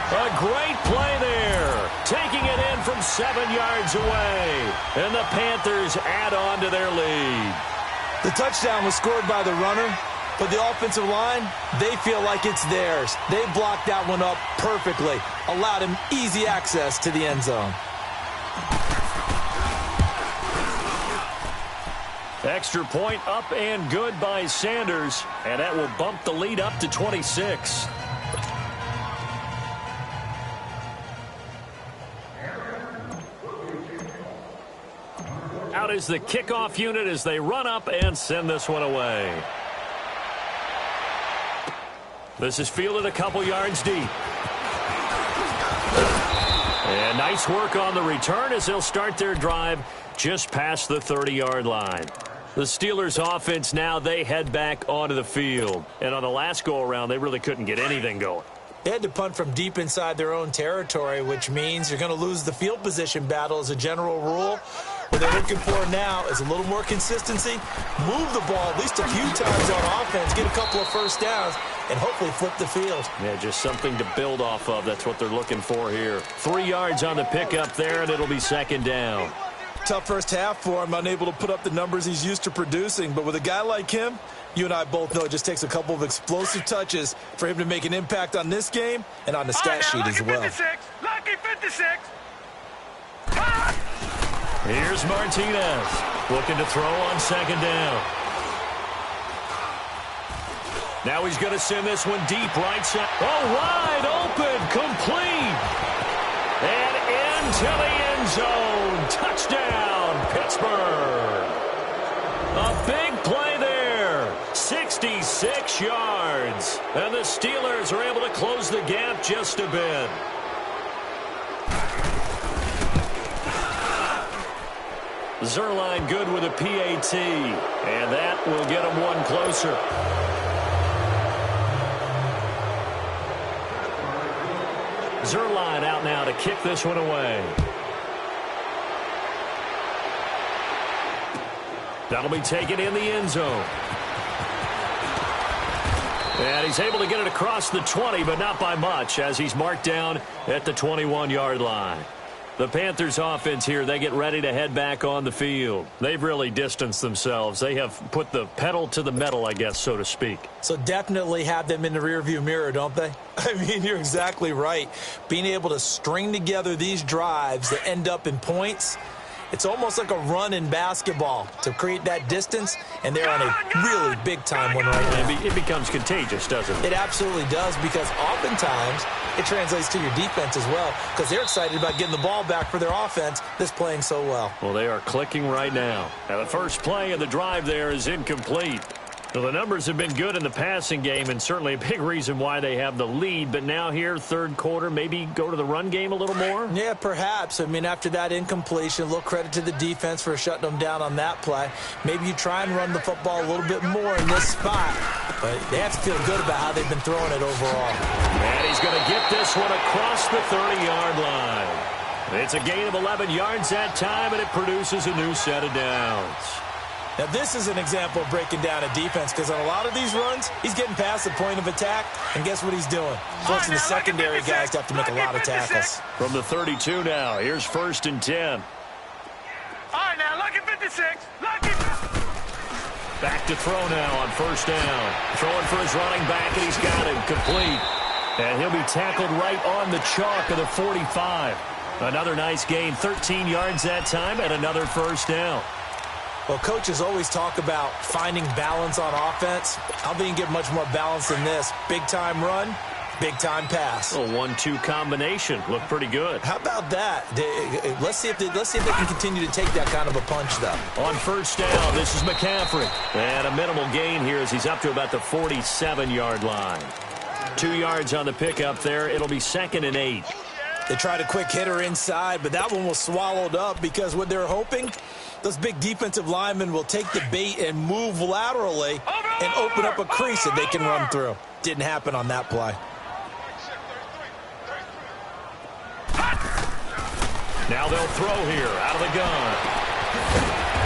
A great play there. Taking it in from 7 yards away. And the Panthers add on to their lead. The touchdown was scored by the runner, but the offensive line, they feel like it's theirs. They blocked that one up perfectly, allowed him easy access to the end zone. Extra point up and good by Sanders, and that will bump the lead up to 26. Out is the kickoff unit as they run up and send this one away. This is fielded a couple yards deep. And nice work on the return as they'll start their drive just past the 30-yard line. The Steelers' offense now, they head back onto the field. And on the last go-around, they really couldn't get anything going. They had to punt from deep inside their own territory, which means you're going to lose the field position battle as a general rule. What they're looking for now is a little more consistency, move the ball at least a few times on offense, get a couple of first downs, and hopefully flip the field. Yeah, just something to build off of. That's what they're looking for here. 3 yards on the pickup there, and it'll be second down. Tough first half for him, unable to put up the numbers he's used to producing. But with a guy like him, you and I both know it just takes a couple of explosive touches for him to make an impact on this game and on the stat sheet as well. 56, lucky 56. Here's Martinez looking to throw on second down. Now he's going to send this one deep right side. Oh, wide open, complete. And into the end zone. Touchdown, Pittsburgh. A big play there. 66 yards. And the Steelers are able to close the gap just a bit. Zerline good with a PAT. And that will get him one closer. Zerline out now to kick this one away. That'll be taken in the end zone. And he's able to get it across the 20, but not by much, as he's marked down at the 21-yard line. The Panthers offense here, they get ready to head back on the field. They've really distanced themselves. They have put the pedal to the metal, I guess, so to speak. So definitely have them in the rearview mirror, don't they? I mean, you're exactly right. Being able to string together these drives that end up in points, it's almost like a run in basketball to create that distance, and they're on a really big-time one right now. It becomes contagious, doesn't it? It absolutely does, because oftentimes it translates to your defense as well, because they're excited about getting the ball back for their offense that's playing so well. Well, they are clicking right now. Now, the first play of the drive there is incomplete. Well, the numbers have been good in the passing game, and certainly a big reason why they have the lead. But now here, third quarter, maybe go to the run game a little more? Yeah, perhaps. I mean, after that incompletion, a little credit to the defense for shutting them down on that play. Maybe you try and run the football a little bit more in this spot. But they have to feel good about how they've been throwing it overall. And he's going to get this one across the 30-yard line. It's a gain of 11 yards that time, and it produces a new set of downs. Now, this is an example of breaking down a defense, because on a lot of these runs, he's getting past the point of attack, and guess what he's doing? Forcing the secondary guys to have to make a lot of tackles. From the 32 now, here's 1st and 10. All right, now, lucky 56, lucky. Back to throw now on 1st down. Throwing for his running back, and he's got him complete. And he'll be tackled right on the chalk of the 45. Another nice gain, 13 yards that time, and another 1st down. Well, coaches always talk about finding balance on offense. I don't think you can get much more balance than this. Big-time run, big-time pass. A 1-2 combination. Looked pretty good. How about that? Let's see if they can continue to take that kind of a punch, though. On 1st down, this is McCaffrey. And a minimal gain here as he's up to about the 47-yard line. 2 yards on the pickup there. It'll be 2nd and 8. They tried a quick hitter inside, but that one was swallowed up because what they're hoping, those big defensive linemen will take the bait and move laterally and open up a crease that they can run through. Didn't happen on that play. Now they'll throw here out of the gun.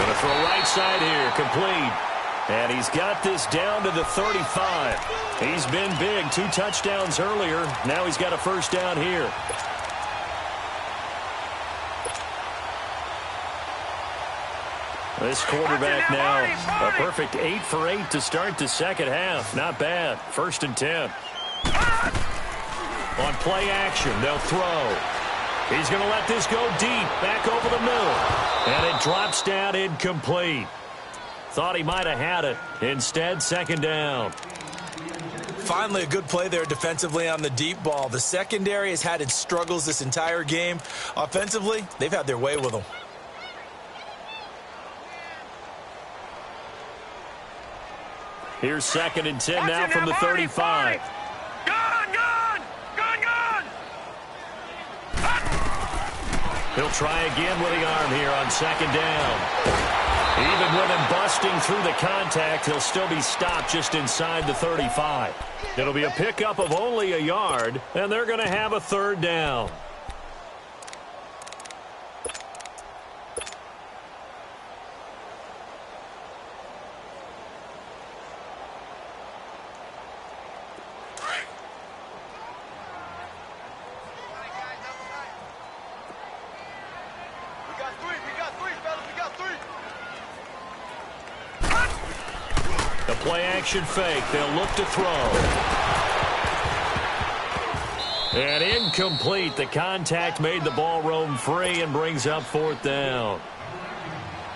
Going to throw right side here, complete. And he's got this down to the 35. He's been big. 2 touchdowns earlier. Now he's got a first down here. This quarterback now, a perfect 8 for 8 to start the second half. Not bad. 1st and 10. On play action, they'll throw. He's going to let this go deep, back over the middle. And it drops down incomplete. Thought he might have had it. Instead, 2nd down. Finally, a good play there defensively on the deep ball. The secondary has had its struggles this entire game. Offensively, they've had their way with them. Here's 2nd and 10 now from the 35. He'll try again with the arm here on 2nd down. Even with him busting through the contact, he'll still be stopped just inside the 35. It'll be a pickup of only a yard, and they're going to have a 3rd down. Play-action fake. They'll look to throw. And incomplete. The contact made the ball roam free and brings up 4th down.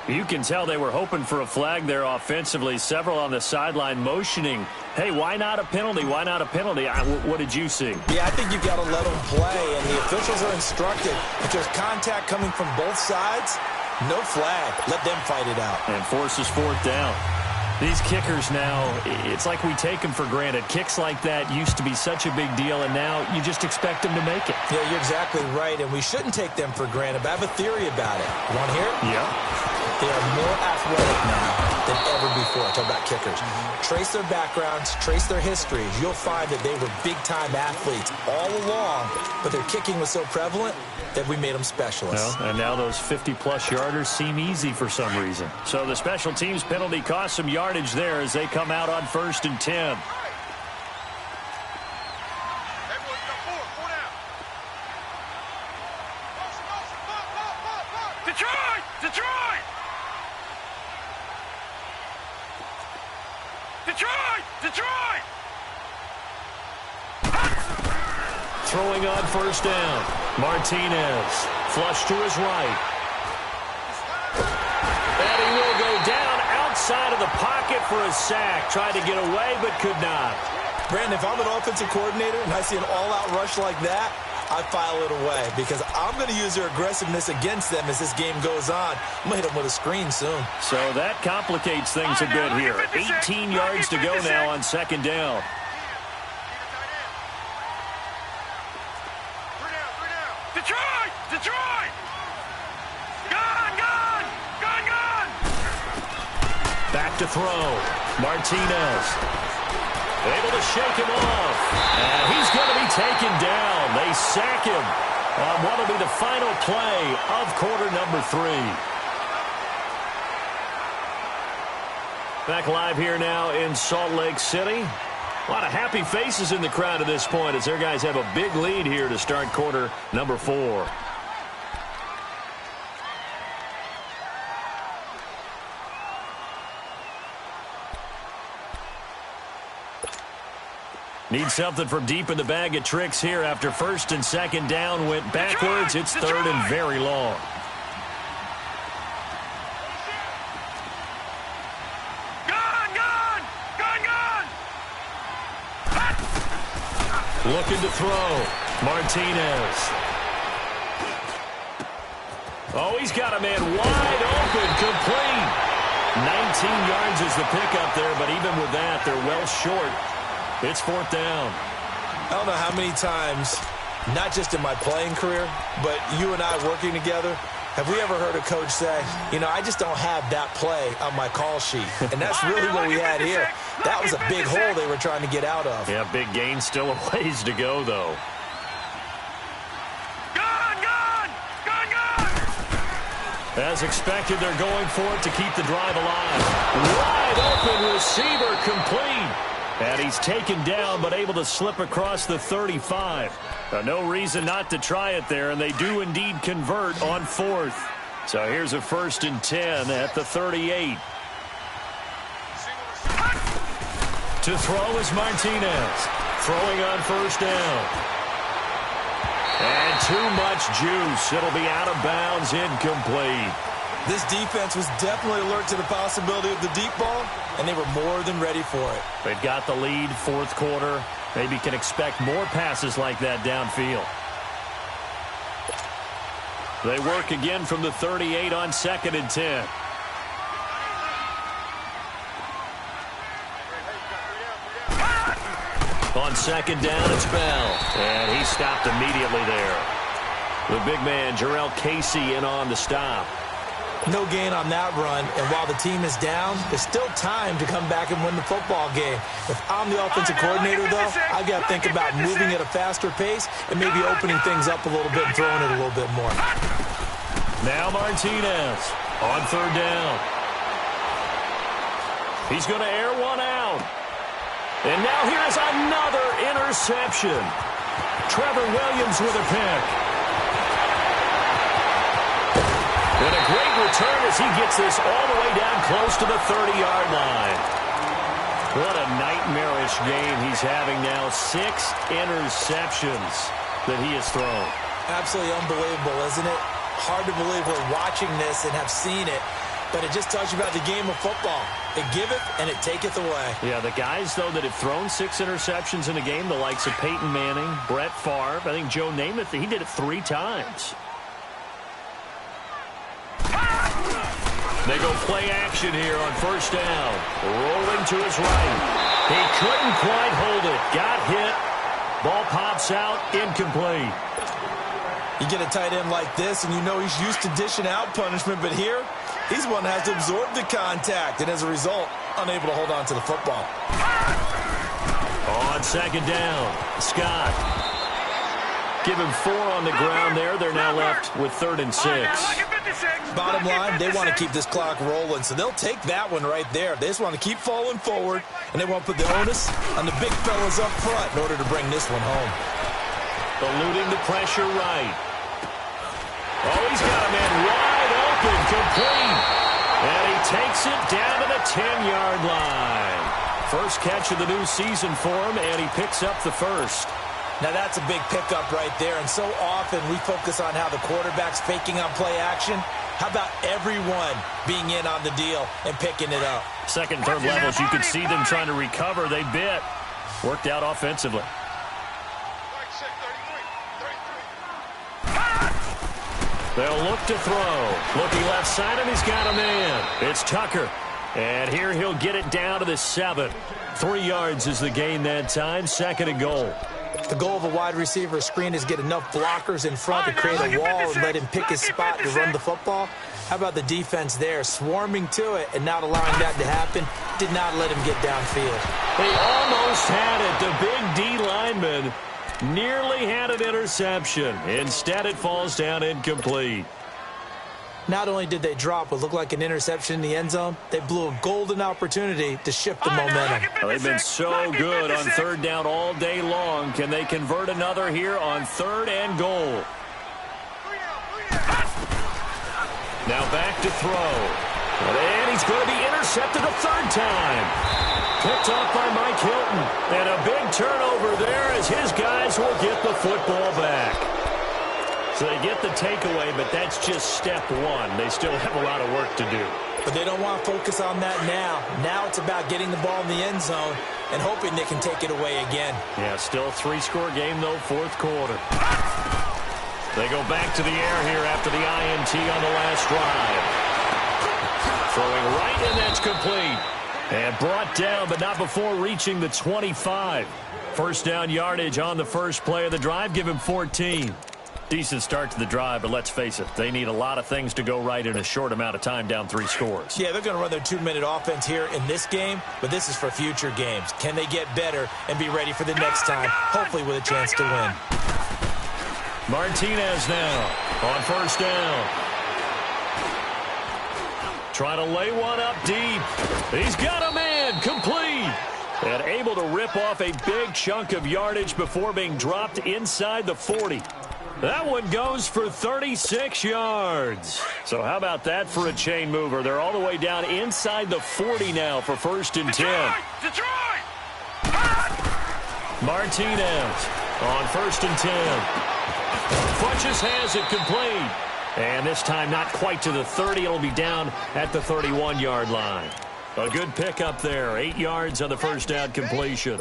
You can tell they were hoping for a flag there offensively. Several on the sideline motioning, hey, why not a penalty? Why not a penalty? What did you see? Yeah, I think you've got to let them play, and the officials are instructed. If there's contact coming from both sides, no flag. Let them fight it out. And forces 4th down. These kickers now, it's like we take them for granted. Kicks like that used to be such a big deal, and now you just expect them to make it. Yeah, you're exactly right, and we shouldn't take them for granted, but I have a theory about it. You want to hear it? Yeah. They are more athletic now than ever before. Talk about kickers. Trace their backgrounds, trace their histories. You'll find that they were big-time athletes all along, but their kicking was so prevalent that we made them specialists. Well, and now those 50-plus yarders seem easy for some reason. So the special teams penalty cost some yardage there as they come out on 1st and 10. Detroit! Throwing on 1st down. Martinez. Flush to his right. And he will go down outside of the pocket for a sack. Tried to get away, but could not. Brandon, if I'm an offensive coordinator and I see an all-out rush like that, I file it away because I'm going to use their aggressiveness against them as this game goes on. I'm going to hit them with a screen soon. So that complicates things a bit here. 18 yards to go now on 2nd down. Detroit! Gone! Back to throw. Martinez. Able to shake him off. And he's going to be taken down. They sack him on what will be the final play of quarter number 3. Back live here now in Salt Lake City. A lot of happy faces in the crowd at this point as their guys have a big lead here to start quarter number 4. Need something from deep in the bag of tricks here after 1st and 2nd down went backwards. It's 3rd and very long. Looking to throw. Martinez. Oh, he's got a man wide open, complete. 19 yards is the pickup there, but even with that, they're well short. It's 4th down. I don't know how many times, not just in my playing career, but you and I working together, have we ever heard a coach say, you know, I just don't have that play on my call sheet. And that's really what we had here. That was a big hole they were trying to get out of. Yeah, big gain, still a ways to go, though. As expected, they're going for it to keep the drive alive. Wide open receiver complete. And he's taken down but able to slip across the 35. No reason not to try it there, and they do indeed convert on 4th. So here's a 1st and 10 at the 38. To throw is Martinez. Throwing on 1st down. And too much juice. It'll be out of bounds, incomplete. This defense was definitely alert to the possibility of the deep ball, and they were more than ready for it. They've got the lead, 4th quarter. Maybe can expect more passes like that downfield. They work again from the 38 on 2nd and 10. On 2nd down, it's Bell. And he stopped immediately there. The big man, Jarrell Casey, in on the stop. No gain on that run, and while the team is down, there's still time to come back and win the football game. If I'm the offensive coordinator, though, I've got to think about moving at a faster pace and maybe opening things up a little bit and throwing it a little bit more. Now Martinez on 3rd down. He's going to air one out. And now here's another interception. Trevor Williams with a pick. And a great return as he gets this all the way down close to the 30-yard line. What a nightmarish game he's having now. 6 interceptions that he has thrown. Absolutely unbelievable, isn't it? Hard to believe we're watching this and have seen it, but it just tells you about the game of football. It giveth and it taketh away. Yeah, the guys, though, that have thrown 6 interceptions in a game, the likes of Peyton Manning, Brett Favre, I think Joe Namath, he did it 3 times. They go play action here on 1st down. Rolling to his right. He couldn't quite hold it. Got hit. Ball pops out. Incomplete. You get a tight end like this, and you know he's used to dishing out punishment, but here, he's one that has to absorb the contact, and as a result, unable to hold on to the football. On 2nd down, Scott. Give him 4 on the ground there. They're now left with 3rd and 6. Bottom line, they want to keep this clock rolling, so they'll take that one right there. They just want to keep falling forward, and they want to put the onus on the big fellas up front in order to bring this one home. Eluding the pressure right. Oh, he's got a man wide open, complete. And he takes it down to the 10-yard line. First catch of the new season for him, and he picks up the 1st. Now that's a big pickup right there, and so often we focus on how the quarterback's faking on play action. How about everyone being in on the deal and picking it up? 2nd and 3rd levels, you can see them trying to recover. They bit. Worked out offensively. They'll look to throw. Looking left side, and he's got a man. It's Tucker. And here he'll get it down to the 7. 3 yards is the gain that time. 2nd and goal. The goal of a wide receiver screen is get enough blockers in front to create a wall and let him pick his spot to run the football. How about the defense there, swarming to it and not allowing that to happen? Did not let him get downfield. They almost had it. The big D lineman nearly had an interception. Instead, it falls down incomplete. Not only did they drop what looked like an interception in the end zone, they blew a golden opportunity to shift the momentum. Well, they've been so good on 3rd down all day long. Can they convert another here on 3rd and goal? Now back to throw. And he's going to be intercepted a 3rd time. Picked off by Mike Hilton. And a big turnover there as his guys will get the football back. So they get the takeaway, but that's just step 1. They still have a lot of work to do. But they don't want to focus on that now. Now it's about getting the ball in the end zone and hoping they can take it away again. Yeah, still 3-score game, though, 4th quarter. They go back to the air here after the INT on the last drive. Throwing right, and that's complete. And brought down, but not before reaching the 25. 1st down yardage on the first play of the drive. Give him 14. Decent start to the drive, but let's face it, they need a lot of things to go right in a short amount of time, down 3 scores. Yeah, they're going to run their 2-minute offense here in this game, but this is for future games. Can they get better and be ready for the next time, hopefully with a chance to win? Martinez now on 1st down. Trying to lay one up deep. He's got a man. Complete. And able to rip off a big chunk of yardage before being dropped inside the 40. That one goes for 36 yards. So how about that for a chain mover? They're all the way down inside the 40 now for 1st and 10. Detroit! Martinez on 1st and 10. Funches has it complete. And this time not quite to the 30. It'll be down at the 31-yard line. A good pickup there. 8 yards on the first down completion.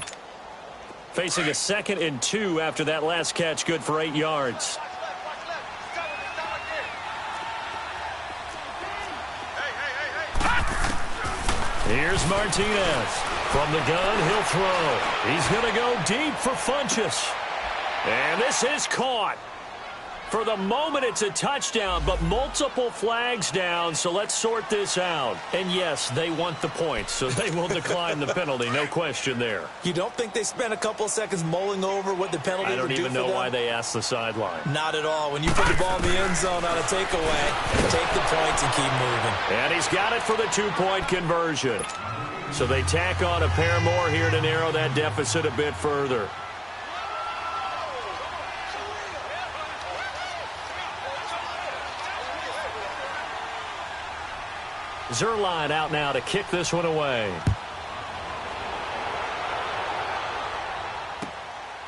Facing a 2nd and 2 after that last catch. Good for 8 yards. Here's Martinez. From the gun, he'll throw. He's going to go deep for Funches. And this is caught. For the moment, it's a touchdown, but multiple flags down, so let's sort this out. And yes, they want the points, so they will decline the penalty, no question there. You don't think they spent a couple of seconds mulling over what the penalty would do for them? I don't even know why they asked the sideline. Not at all. When you put the ball in the end zone on a takeaway, take the points and keep moving. And he's got it for the 2-point conversion. So they tack on a pair more here to narrow that deficit a bit further. Zuerlein out now to kick this one away.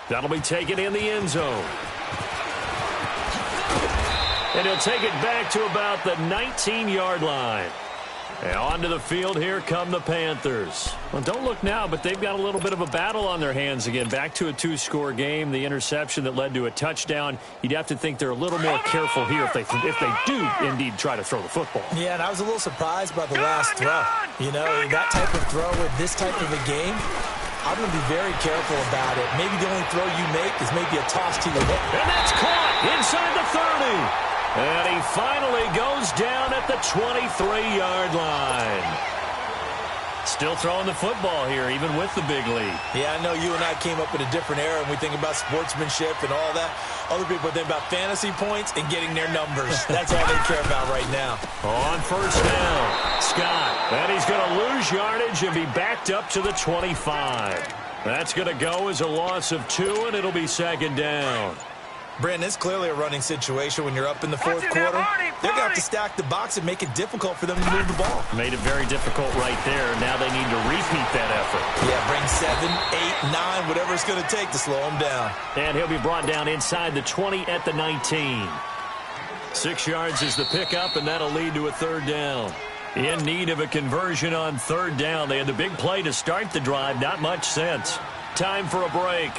That'll be taken in the end zone. And he'll take it back to about the 19-yard line. And onto the field, here come the Panthers. Well, don't look now, but they've got a little bit of a battle on their hands again. Back to a 2-score game. The interception that led to a touchdown. You'd have to think they're a little more careful here if they do indeed try to throw the football. Yeah, and I was a little surprised by the last throw. You know, that type of throw with this type of a game, I'm going to be very careful about it. Maybe the only throw you make is maybe a toss to your hip. And that's caught inside the 30. And he finally goes down at the 23-yard line. Still throwing the football here, even with the big lead. Yeah, I know you and I came up in a different era, and we think about sportsmanship and all that. Other people think about fantasy points and getting their numbers. That's all they care about right now. On first down, Scott. And he's going to lose yardage and be backed up to the 25. That's going to go as a loss of 2, and it'll be 2nd down. Brandon, it's clearly a running situation when you're up in the 4th quarter. They're going to have to stack the box and make it difficult for them to move the ball. Made it very difficult right there. Now they need to repeat that effort. Yeah, bring 7, 8, 9, whatever it's going to take to slow him down. And he'll be brought down inside the 20 at the 19. 6 yards is the pickup, and that'll lead to a 3rd down. In need of a conversion on 3rd down. They had the big play to start the drive. Not much sense. Time for a break.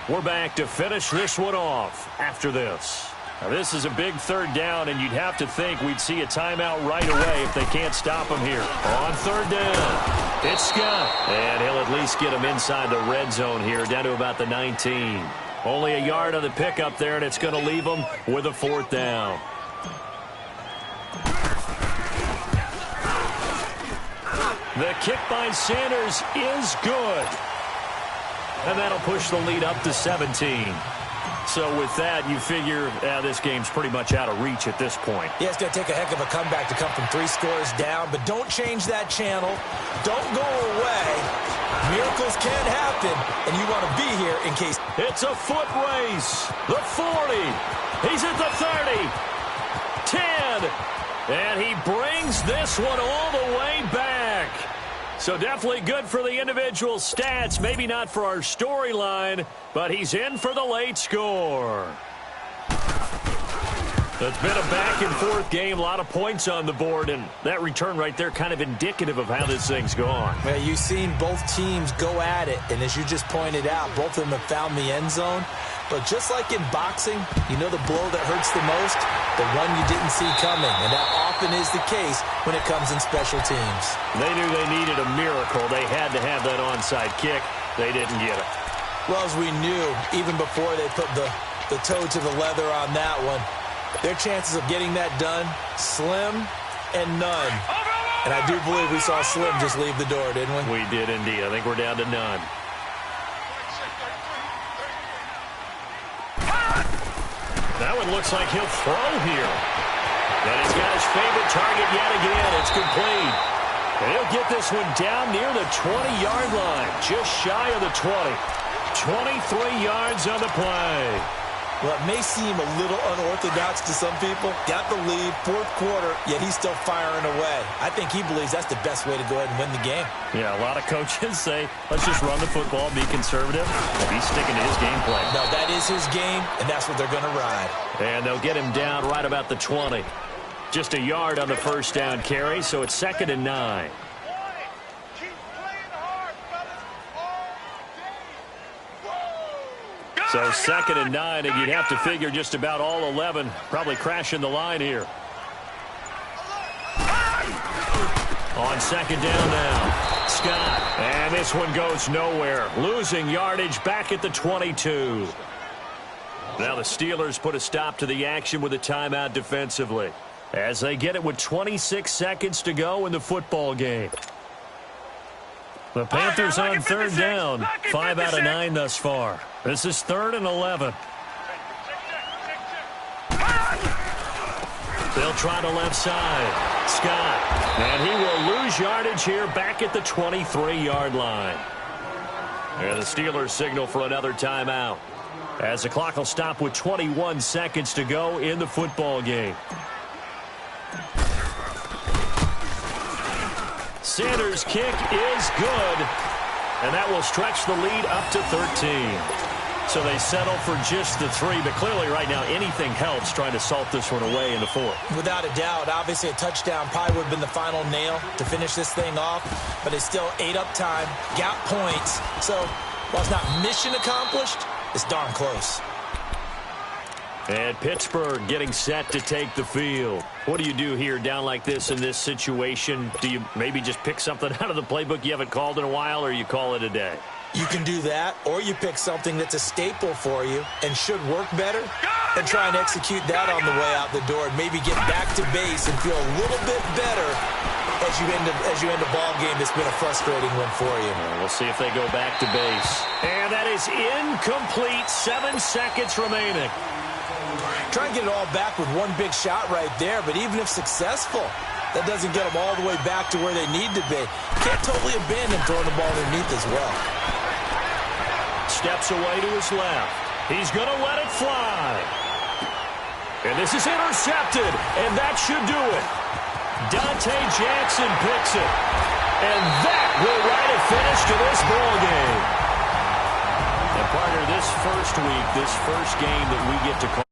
We're back to finish this one off after this. Now, this is a big 3rd down, and you'd have to think we'd see a timeout right away if they can't stop him here. On 3rd down, it's Scott. And he'll at least get him inside the red zone here, down to about the 19. Only a yard on the pickup there, and it's going to leave him with a 4th down. The kick by Sanders is good. And that'll push the lead up to 17. So with that, you figure this game's pretty much out of reach at this point. Yeah, it's going to take a heck of a comeback to come from 3 scores down, but don't change that channel. Don't go away. Miracles can happen, and you want to be here in case. It's a foot race. The 40. He's at the 30. 10. And he brings this one all the way back. So definitely good for the individual stats. Maybe not for our storyline, but he's in for the late score. It's been a back-and-forth game, a lot of points on the board, and that return right there kind of indicative of how this thing's gone. Well, you've seen both teams go at it, and as you just pointed out, both of them have found the end zone. But just like in boxing, you know the blow that hurts the most? The one you didn't see coming, and that often is the case when it comes in special teams. They knew they needed a miracle. They had to have that onside kick. They didn't get it. Well, as we knew, even before they put the toe to the leather on that one, their chances of getting that done, slim and none. And I do believe we saw Slim just leave the door, didn't we? We did indeed. I think we're down to none. That one looks like he'll throw here. And he's got his favorite target yet again. It's complete. And he'll get this one down near the 20-yard line, just shy of the 20. 23 yards on the play. Well, it may seem a little unorthodox to some people. Got the lead, fourth quarter, yet he's still firing away. I think he believes that's the best way to go ahead and win the game. Yeah, a lot of coaches say, let's just run the football, be conservative. Well, he's sticking to his game plan. No, that is his game, and that's what they're going to ride. And they'll get him down right about the 20. Just a yard on the first down carry, so it's 2nd and 9. So 2nd and 9, and you'd have to figure just about all 11 probably crashing the line here. On 2nd down now, Scott. And this one goes nowhere. Losing yardage back at the 22. Now the Steelers put a stop to the action with a timeout defensively, as they get it with 26 seconds to go in the football game. The Panthers on 3rd down. 5 out of 9 thus far. This is 3rd and 11. They'll try to left side. Scott. And he will lose yardage here back at the 23-yard line. And the Steelers signal for another timeout, as the clock will stop with 21 seconds to go in the football game. Sanders' kick is good, and that will stretch the lead up to 13. So they settle for just the 3, but clearly right now anything helps trying to salt this one away in the 4th. Without a doubt, obviously a touchdown probably would have been the final nail to finish this thing off, but it's still ate up time, got points. So while it's not mission accomplished, it's darn close. And Pittsburgh getting set to take the field. What do you do here down like this in this situation? Do you maybe just pick something out of the playbook you haven't called in a while, or you call it a day? You can do that, or you pick something that's a staple for you and should work better and try and execute that on the way out the door and maybe get back to base and feel a little bit better as you end a ball game that's been a frustrating one for you. We'll see if they go back to base. And that is incomplete. 7 seconds remaining. Try and get it all back with one big shot right there, but even if successful, that doesn't get them all the way back to where they need to be. Can't totally abandon throwing the ball underneath as well. Steps away to his left. He's going to let it fly. And this is intercepted, and that should do it. Dante Jackson picks it. And that will write a finish to this ball game. And partner, this first week, this first game that we get to call